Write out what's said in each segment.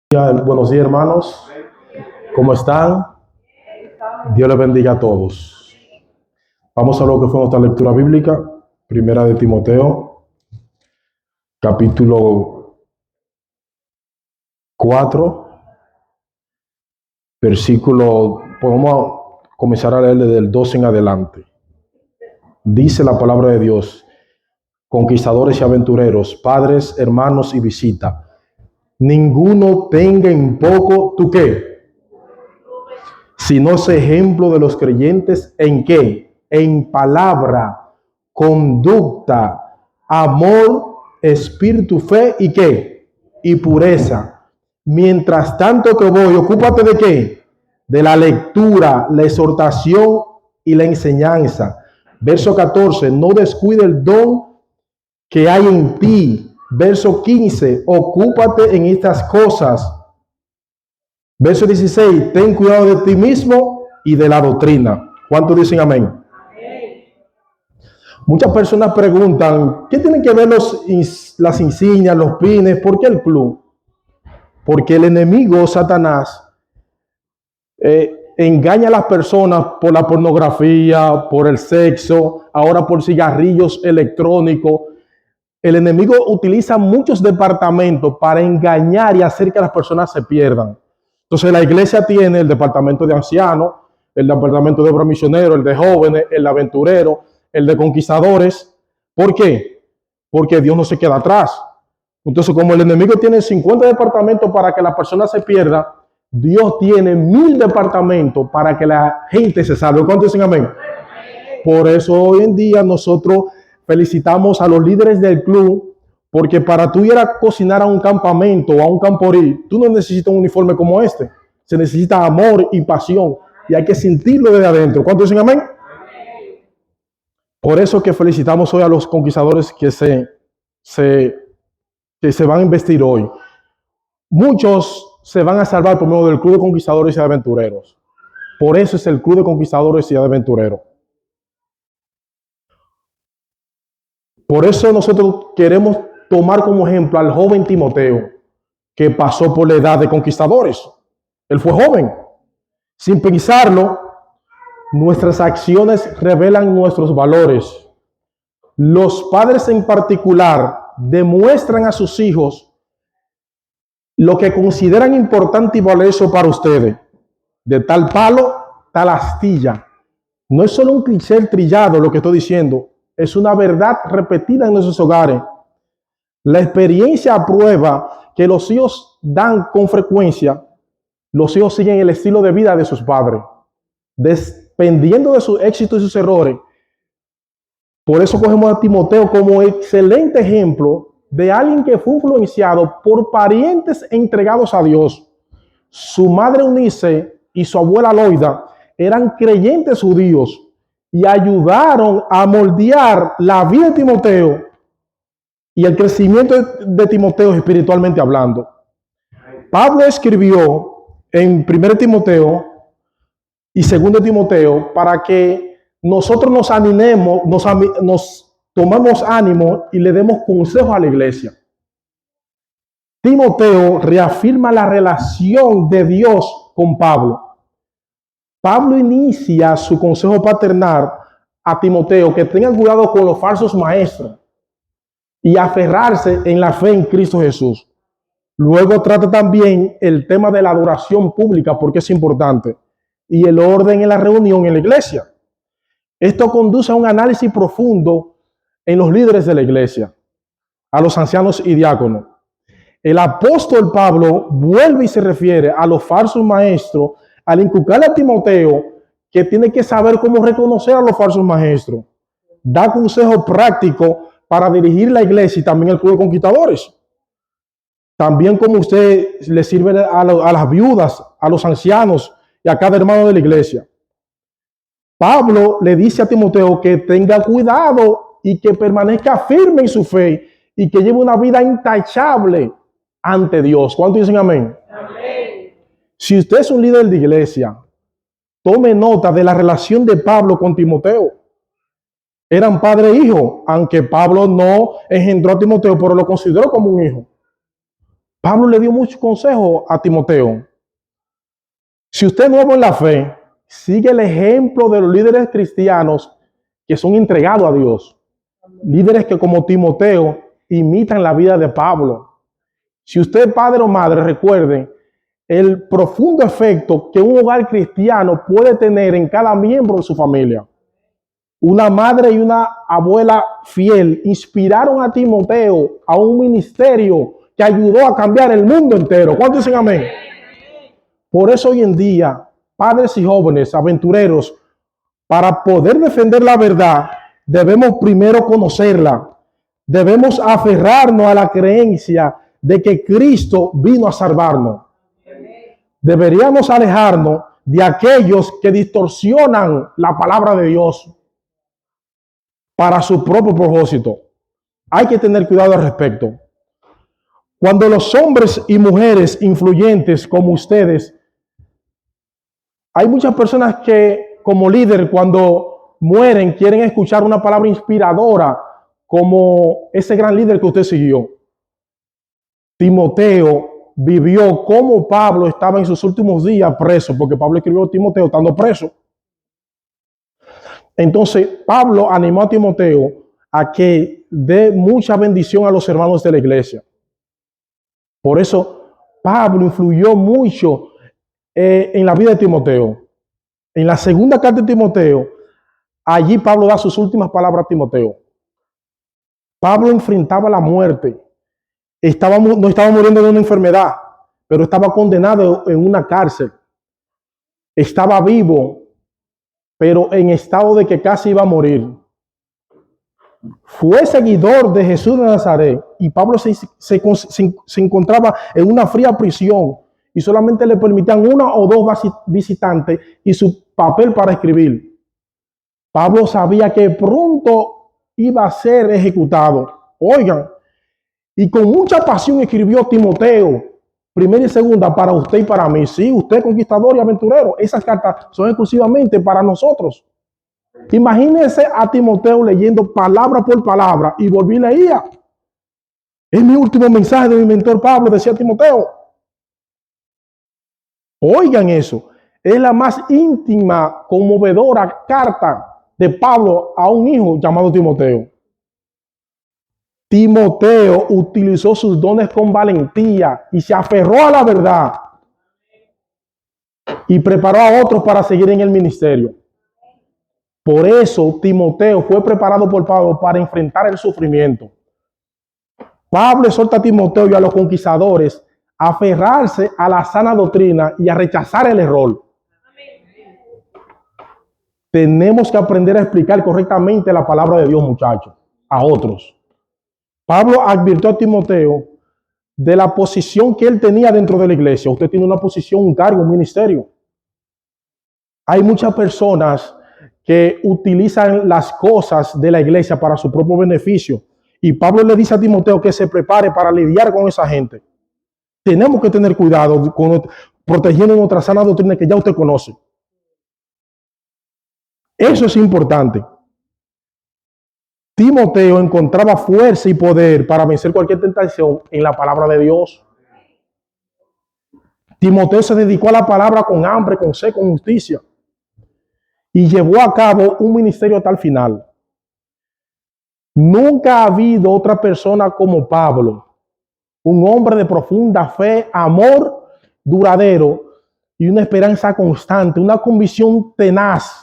Buenos días, hermanos. ¿Cómo están? Dios les bendiga a todos. Vamos a lo que fue nuestra lectura bíblica, primera de Timoteo, capítulo 4, versículo, podemos comenzar a leer desde el 12 en adelante. Dice la palabra de Dios: conquistadores y aventureros, padres, hermanos y visita, ninguno tenga en poco tu qué, sino es ejemplo de los creyentes en qué, en palabra, conducta, amor, espíritu, fe y qué, y pureza. Mientras tanto que voy, ocúpate de qué, de la lectura, la exhortación y la enseñanza. Verso 14, no descuide el don que hay en ti. Verso 15, ocúpate en estas cosas. Verso 16, ten cuidado de ti mismo y de la doctrina. ¿Cuántos dicen amén? Muchas personas preguntan, ¿qué tienen que ver las insignias, los pines? ¿Por qué el club? Porque el enemigo, Satanás, engaña a las personas por la pornografía, por el sexo, ahora por cigarrillos electrónicos. El enemigo utiliza muchos departamentos para engañar y hacer que las personas se pierdan. Entonces la iglesia tiene el departamento de ancianos, el departamento de obra misionero, el de jóvenes, el de aventureros, el de conquistadores. ¿Por qué? Porque Dios no se queda atrás. Entonces, como el enemigo tiene 50 departamentos para que la persona se pierda, Dios tiene 1000 departamentos para que la gente se salve. ¿Cuántos dicen amén? Por eso hoy en día nosotros felicitamos a los líderes del club, porque para tú ir a cocinar a un campamento o a un camporil, tú no necesitas un uniforme como este. Se necesita amor y pasión y hay que sentirlo desde adentro. ¿Cuántos dicen amén? Por eso que felicitamos hoy a los conquistadores que se van a investir hoy. Muchos se van a salvar por medio del Club de Conquistadores y Aventureros. Por eso es el Club de Conquistadores y Aventureros. Por eso nosotros queremos tomar como ejemplo al joven Timoteo, que pasó por la edad de conquistadores. Él fue joven. Sin pensarlo, nuestras acciones revelan nuestros valores. Los padres en particular demuestran a sus hijos lo que consideran importante y valioso para ustedes. De tal palo, tal astilla. No es solo un cliché trillado lo que estoy diciendo, es una verdad repetida en nuestros hogares. La experiencia prueba que los hijos dan con frecuencia, los hijos siguen el estilo de vida de sus padres, dependiendo de sus éxitos y sus errores. Por eso cogemos a Timoteo como excelente ejemplo de alguien que fue influenciado por parientes entregados a Dios. Su madre Eunice y su abuela Loida eran creyentes judíos y ayudaron a moldear la vida de Timoteo y el crecimiento de Timoteo espiritualmente hablando. Pablo escribió en 1 Timoteo y 2 Timoteo para que nosotros nos animemos, nos tomemos ánimo y le demos consejos a la iglesia. Timoteo reafirma la relación de Dios con Pablo. Pablo inicia su consejo paternal a Timoteo que tenga cuidado con los falsos maestros y aferrarse en la fe en Cristo Jesús. Luego trata también el tema de la adoración pública porque es importante y el orden en la reunión en la iglesia. Esto conduce a un análisis profundo en los líderes de la iglesia, a los ancianos y diáconos. El apóstol Pablo vuelve y se refiere a los falsos maestros al inculcarle a Timoteo que tiene que saber cómo reconocer a los falsos maestros. Da consejo práctico para dirigir la iglesia y también el club de conquistadores. También como usted le sirve a las viudas, a los ancianos y a cada hermano de la iglesia. Pablo le dice a Timoteo que tenga cuidado y que permanezca firme en su fe y que lleve una vida intachable ante Dios. ¿Cuántos dicen amén? Amén. Si usted es un líder de iglesia, tome nota de la relación de Pablo con Timoteo. Eran padre e hijo, aunque Pablo no engendró a Timoteo, pero lo consideró como un hijo. Pablo le dio muchos consejos a Timoteo. Si usted es nuevo en la fe, sigue el ejemplo de los líderes cristianos que son entregados a Dios. Líderes que como Timoteo imitan la vida de Pablo. Si usted es padre o madre, recuerde el profundo efecto que un hogar cristiano puede tener en cada miembro de su familia. Una madre y una abuela fiel inspiraron a Timoteo a un ministerio que ayudó a cambiar el mundo entero. ¿Cuántos dicen amén? Por eso hoy en día, padres y jóvenes, aventureros, para poder defender la verdad, debemos primero conocerla. Debemos aferrarnos a la creencia de que Cristo vino a salvarnos. Deberíamos alejarnos de aquellos que distorsionan la palabra de Dios para su propio propósito. Hay que tener cuidado al respecto. Cuando los hombres y mujeres influyentes como ustedes, hay muchas personas que como líder cuando mueren quieren escuchar una palabra inspiradora como ese gran líder que usted siguió. Timoteo vivió como Pablo estaba en sus últimos días preso, porque Pablo escribió a Timoteo estando preso. Entonces, Pablo animó a Timoteo a que dé mucha bendición a los hermanos de la iglesia. Por eso, Pablo influyó mucho en la vida de Timoteo. En la segunda carta de Timoteo, allí Pablo da sus últimas palabras a Timoteo. Pablo enfrentaba la muerte. No estaba muriendo de una enfermedad, pero estaba condenado en una cárcel. Estaba vivo, pero en estado de que casi iba a morir. Fue seguidor de Jesús de Nazaret y Pablo se encontraba en una fría prisión y solamente le permitían una o dos visitantes y su papel para escribir. Pablo sabía que pronto iba a ser ejecutado. Oigan, y con mucha pasión escribió Timoteo, primera y segunda, para usted y para mí. Sí, usted conquistador y aventurero. Esas cartas son exclusivamente para nosotros. Imagínense a Timoteo leyendo palabra por palabra y volví y leía. Es mi último mensaje de mi mentor Pablo, decía Timoteo. Oigan eso. Es la más íntima, conmovedora carta de Pablo a un hijo llamado Timoteo. Timoteo utilizó sus dones con valentía y se aferró a la verdad y preparó a otros para seguir en el ministerio. Por eso Timoteo fue preparado por Pablo para enfrentar el sufrimiento. Pablo exhorta a Timoteo y a los conquistadores a aferrarse a la sana doctrina y a rechazar el error. Tenemos que aprender a explicar correctamente la palabra de Dios, muchachos, a otros. Pablo advirtió a Timoteo de la posición que él tenía dentro de la iglesia. Usted tiene una posición, un cargo, un ministerio. Hay muchas personas que utilizan las cosas de la iglesia para su propio beneficio. Y Pablo le dice a Timoteo que se prepare para lidiar con esa gente. Tenemos que tener cuidado protegiendo nuestra sana doctrina que ya usted conoce. Eso es importante. Timoteo encontraba fuerza y poder para vencer cualquier tentación en la palabra de Dios. Timoteo se dedicó a la palabra con hambre, con sed, con justicia. Y llevó a cabo un ministerio hasta el final. Nunca ha habido otra persona como Pablo, un hombre de profunda fe, amor duradero y una esperanza constante, una convicción tenaz.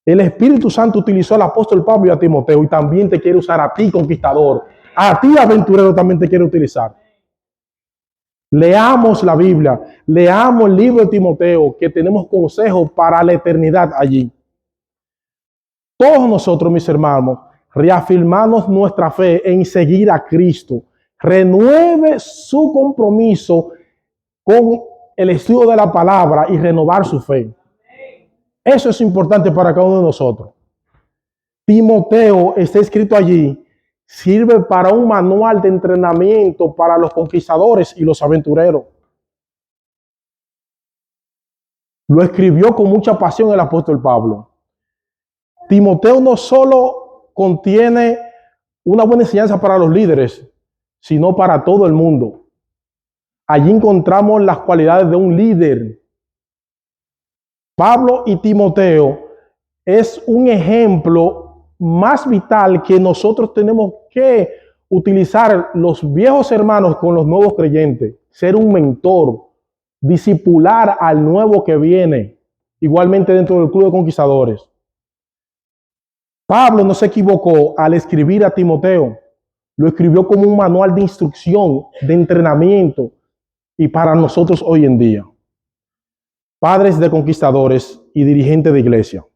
El Espíritu Santo utilizó al apóstol Pablo y a Timoteo y también te quiere usar a ti, conquistador. A ti, aventurero, también te quiere utilizar. Leamos la Biblia, leamos el libro de Timoteo, que tenemos consejos para la eternidad allí. Todos nosotros, mis hermanos, reafirmamos nuestra fe en seguir a Cristo. Renueve su compromiso con el estudio de la palabra y renovar su fe. Eso es importante para cada uno de nosotros. Timoteo está escrito allí, sirve para un manual de entrenamiento para los conquistadores y los aventureros. Lo escribió con mucha pasión el apóstol Pablo. Timoteo no solo contiene una buena enseñanza para los líderes, sino para todo el mundo. Allí encontramos las cualidades de un líder. Pablo y Timoteo es un ejemplo más vital que nosotros tenemos que utilizar los viejos hermanos con los nuevos creyentes. Ser un mentor, discipular al nuevo que viene, igualmente dentro del club de conquistadores. Pablo no se equivocó al escribir a Timoteo. Lo escribió como un manual de instrucción, de entrenamiento, y para nosotros hoy en día, padres de conquistadores y dirigentes de iglesia,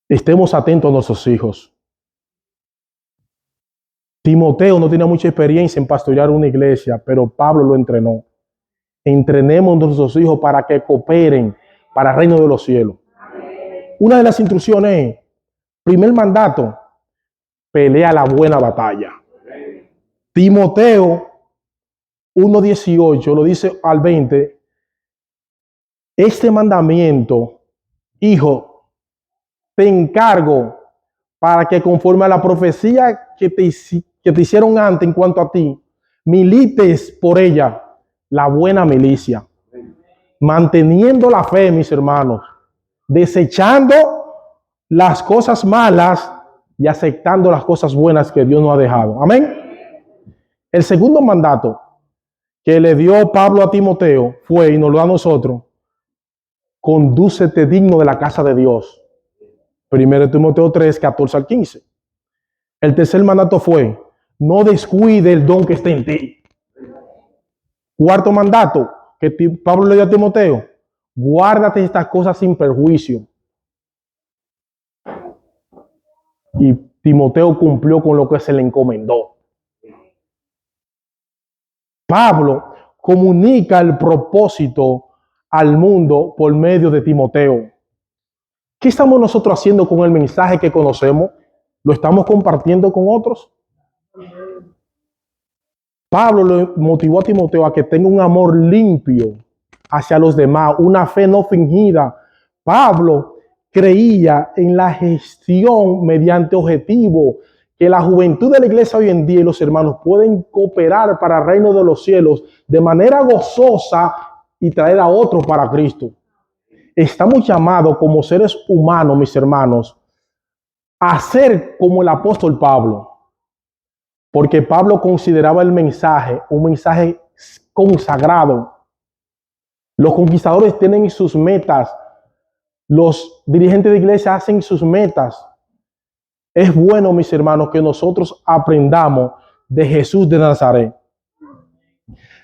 estemos atentos a nuestros hijos. Timoteo no tenía mucha experiencia en pastorear una iglesia, pero Pablo lo entrenó. Entrenemos a nuestros hijos para que cooperen para el reino de los cielos. Una de las instrucciones es, primer mandato, pelea la buena batalla. Timoteo 1:18 lo dice al 20. Este mandamiento, hijo, te encargo para que conforme a la profecía que te hicieron antes en cuanto a ti, milites por ella la buena milicia, manteniendo la fe, mis hermanos, desechando las cosas malas y aceptando las cosas buenas que Dios nos ha dejado. Amén. El segundo mandato que le dio Pablo a Timoteo fue, y nos lo da a nosotros, condúcete digno de la casa de Dios. 1 Timoteo 3, 14 al 15. El tercer mandato fue, no descuide el don que está en ti. Cuarto mandato que Pablo le dio a Timoteo, guárdate estas cosas sin perjuicio. Y Timoteo cumplió con lo que se le encomendó. Pablo comunica el propósito al mundo por medio de Timoteo. ¿Qué estamos nosotros haciendo con el mensaje que conocemos? ¿Lo estamos compartiendo con otros? Pablo le motivó a Timoteo a que tenga un amor limpio hacia los demás, una fe no fingida. Pablo creía en la gestión mediante objetivo, que la juventud de la iglesia hoy en día y los hermanos pueden cooperar para el reino de los cielos de manera gozosa y traer a otros para Cristo. Estamos llamados como seres humanos, mis hermanos, a ser como el apóstol Pablo. Porque Pablo consideraba el mensaje un mensaje consagrado. Los conquistadores tienen sus metas. Los dirigentes de iglesia hacen sus metas. Es bueno, mis hermanos, que nosotros aprendamos de Jesús de Nazaret.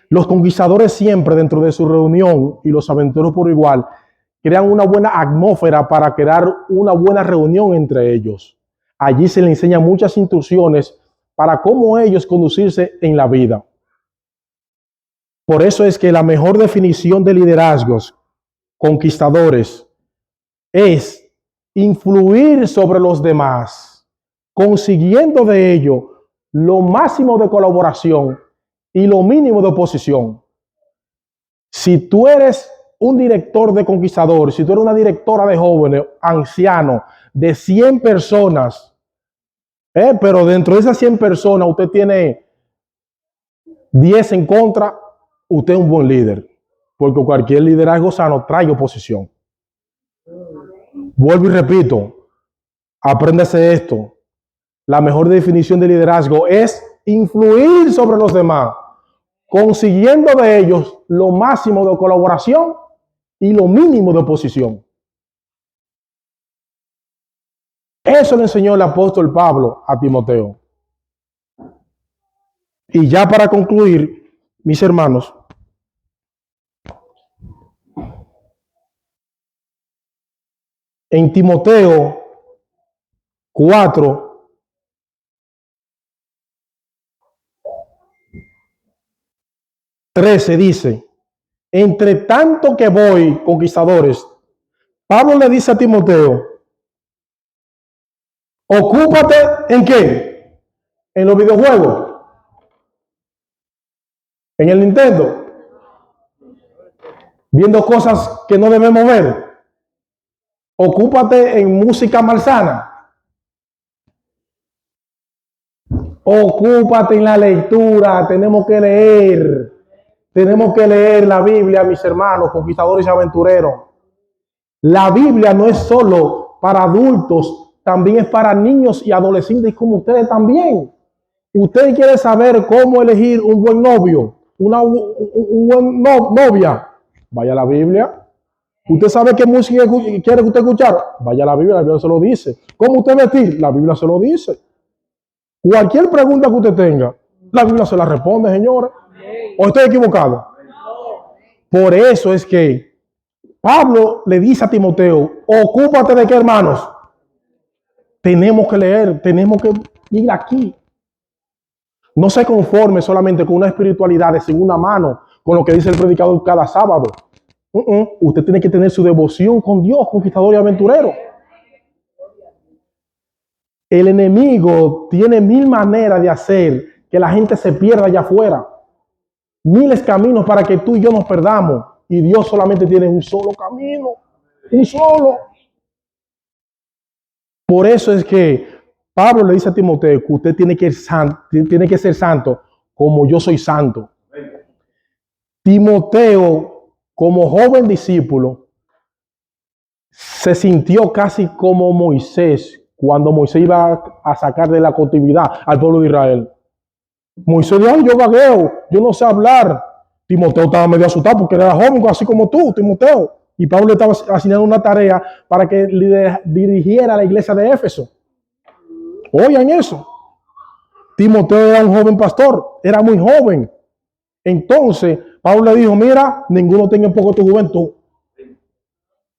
Los conquistadores siempre dentro de su reunión, y los aventureros por igual, crean una buena atmósfera para crear una buena reunión entre ellos. Allí se les enseñan muchas instrucciones para cómo ellos conducirse en la vida. Por eso es que la mejor definición de liderazgos conquistadores es influir sobre los demás, consiguiendo de ello lo máximo de colaboración y lo mínimo de oposición. Si tú eres un director de conquistadores, si tú eres una directora de jóvenes, anciano, de 100 personas, pero dentro de esas 100 personas usted tiene 10 en contra, usted es un buen líder, porque cualquier liderazgo sano trae oposición. Vuelvo y repito, apréndase esto. La mejor definición de liderazgo es influir sobre los demás, consiguiendo de ellos lo máximo de colaboración y lo mínimo de oposición. Eso le enseñó el apóstol Pablo a Timoteo. Y ya para concluir, mis hermanos, en Timoteo 4, dice, entre tanto que voy, conquistadores, Pablo le dice a Timoteo, ocúpate ¿en qué? En los videojuegos, en el Nintendo, viendo cosas que no debemos ver. Ocúpate en música malsana. Ocúpate en la lectura. Tenemos que leer. Tenemos que leer la Biblia, mis hermanos, conquistadores y aventureros. La Biblia no es solo para adultos, también es para niños y adolescentes como ustedes también. Usted quiere saber cómo elegir un buen novio, un buen novia, vaya a la Biblia. Usted sabe qué música quiere usted escuchar, vaya a la Biblia se lo dice. ¿Cómo usted vestir? La Biblia se lo dice. Cualquier pregunta que usted tenga, la Biblia se la responde, señores. ¿O estoy equivocado? Por eso es que Pablo le dice a Timoteo, ocúpate de qué, hermanos. Tenemos que leer, tenemos que ir aquí. No se conforme solamente con una espiritualidad de segunda mano, con lo que dice el predicador cada sábado. Usted tiene que tener su devoción con Dios, conquistador y aventurero. El enemigo tiene mil maneras de hacer que la gente se pierda allá afuera. Miles caminos para que tú y yo nos perdamos. Y Dios solamente tiene un solo camino. Un solo. Por eso es que Pablo le dice a Timoteo que usted tiene que ser santo como yo soy santo. Timoteo, como joven discípulo, se sintió casi como Moisés cuando Moisés iba a sacar de la cautividad al pueblo de Israel. Moisés dijo, yo vagueo, yo no sé hablar. Timoteo estaba medio asustado porque era joven, así como tú, Timoteo. Y Pablo le estaba asignando una tarea para que dirigiera la iglesia de Éfeso. Oigan eso. Timoteo era un joven pastor, era muy joven. Entonces, Pablo le dijo, mira, ninguno tenga un poco tu juventud.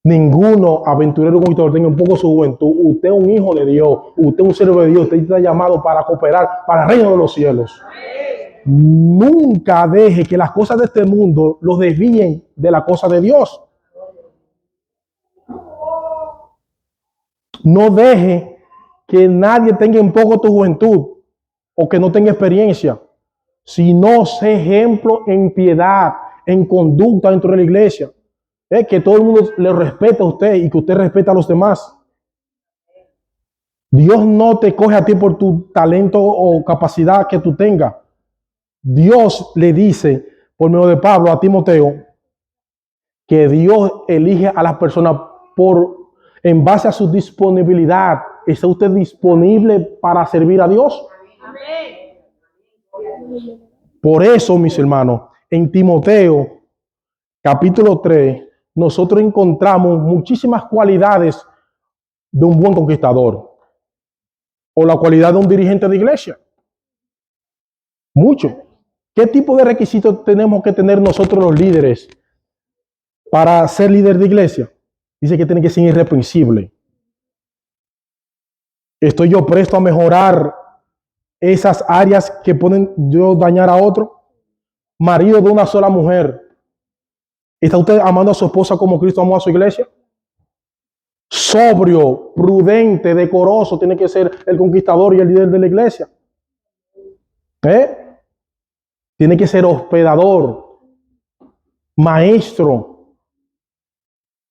Ninguno aventurero conquistador tenga un poco su juventud. Usted es un hijo de Dios, usted es un siervo de Dios, usted está llamado para cooperar para el reino de los cielos. Nunca deje que las cosas de este mundo los desvíen de la cosa de Dios. No deje que nadie tenga un poco tu juventud o que no tenga experiencia, sino sé ejemplo en piedad, en conducta dentro de la iglesia. Que todo el mundo le respete a usted y que usted respete a los demás. Dios no te coge a ti por tu talento o capacidad que tú tengas. Dios le dice por medio de Pablo a Timoteo que Dios elige a las personas en base a su disponibilidad. ¿Está usted disponible para servir a Dios? Amén. Por eso, mis hermanos, en Timoteo, capítulo 3, nosotros encontramos muchísimas cualidades de un buen conquistador o la cualidad de un dirigente de iglesia. Mucho. ¿Qué tipo de requisitos tenemos que tener nosotros los líderes para ser líder de iglesia? Dice que tiene que ser irreprensible. ¿Estoy yo presto a mejorar esas áreas que pueden yo dañar a otro? Marido de una sola mujer. ¿Está usted amando a su esposa como Cristo amó a su iglesia? Sobrio, prudente, decoroso tiene que ser el conquistador y el líder de la iglesia. Tiene que ser hospedador, maestro.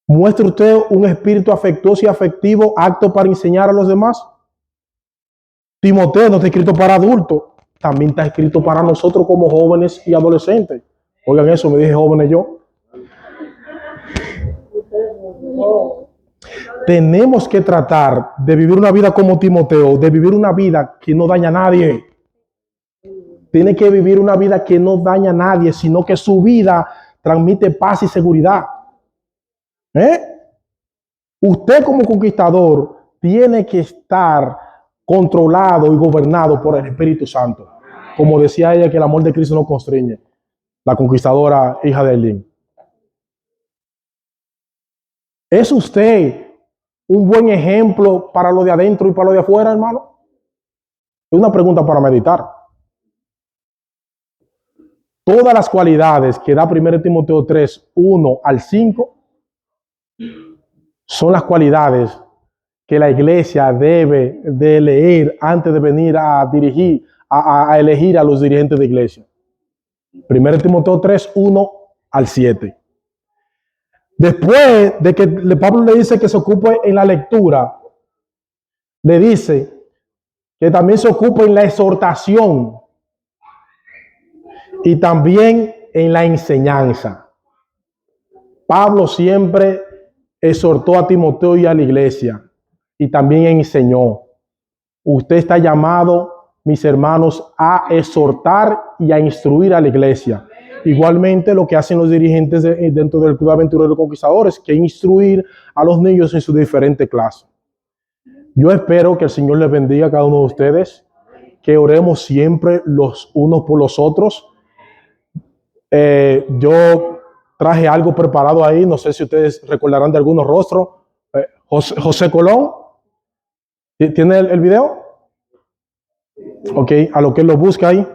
¿Muestra usted un espíritu afectuoso y afectivo apto para enseñar a los demás? Timoteo no está escrito para adultos, también está escrito para nosotros como jóvenes y adolescentes. Oigan eso, me dije jóvenes yo. Tenemos que tratar de vivir una vida como Timoteo, de vivir una vida que no daña a nadie. Tiene que vivir una vida que no daña a nadie, sino que su vida transmite paz y seguridad. Usted como conquistador tiene que estar controlado y gobernado por el Espíritu Santo. Como decía ella, que el amor de Cristo no constriñe. La conquistadora hija de Elín. ¿Es usted un buen ejemplo para lo de adentro y para lo de afuera, hermano? Es una pregunta para meditar. Todas las cualidades que da 1 Timoteo 3, 1 al 5, son las cualidades que la iglesia debe de leer antes de venir a dirigir, a elegir a los dirigentes de iglesia. 1 Timoteo 3, 1 al 7. Después de que Pablo le dice que se ocupe en la lectura, le dice que también se ocupe en la exhortación y también en la enseñanza. Pablo siempre exhortó a Timoteo y a la iglesia y también enseñó. Usted está llamado, mis hermanos, a exhortar y a instruir a la iglesia. Igualmente lo que hacen los dirigentes dentro del Club Aventurero Conquistadores, que instruir a los niños en su diferente clase. Yo espero que el Señor les bendiga a cada uno de ustedes, que oremos siempre los unos por los otros. Yo traje algo preparado ahí, no sé si ustedes recordarán de algunos rostros. José Colón, ¿tiene el video? Ok, a lo que él lo busca ahí.